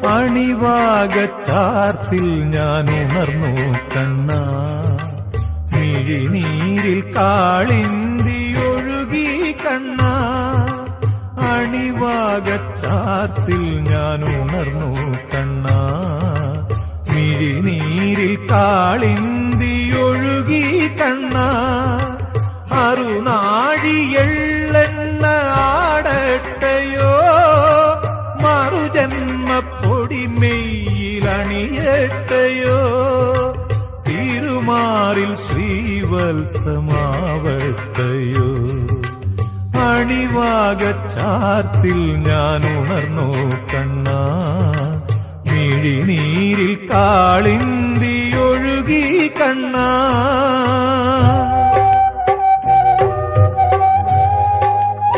അണിവാകച്ചാർത്തിൽ ഞാൻ ഉണർന്നു കണ്ണാ, മിഴിനീരിൽ കാളിന്തി ഒഴുകി കണ്ണാ. അണിവാകച്ചാർത്തിൽ ഞാൻ ഉണർന്നു കണ്ണാ, മിഴിനീരിൽ കാളിന്തി ഒഴുകി കണ്ണാ. അറുനാഴിയെള്ളെണ്ണ ആടട്ടയോ, മറുജന്മപ്പൊടിമെയ്യിലണിയട്ടയോ, തിരുമാറിൽ ശ്രീവത്സമാവട്ടയോ. അണിവാകച്ചാർത്തിൽ ഞാൻ ഉണർന്നു കണ്ണാ, മിഴിനീരിൽ കാളിന്തി ഒഴുകി കണ്ണാ.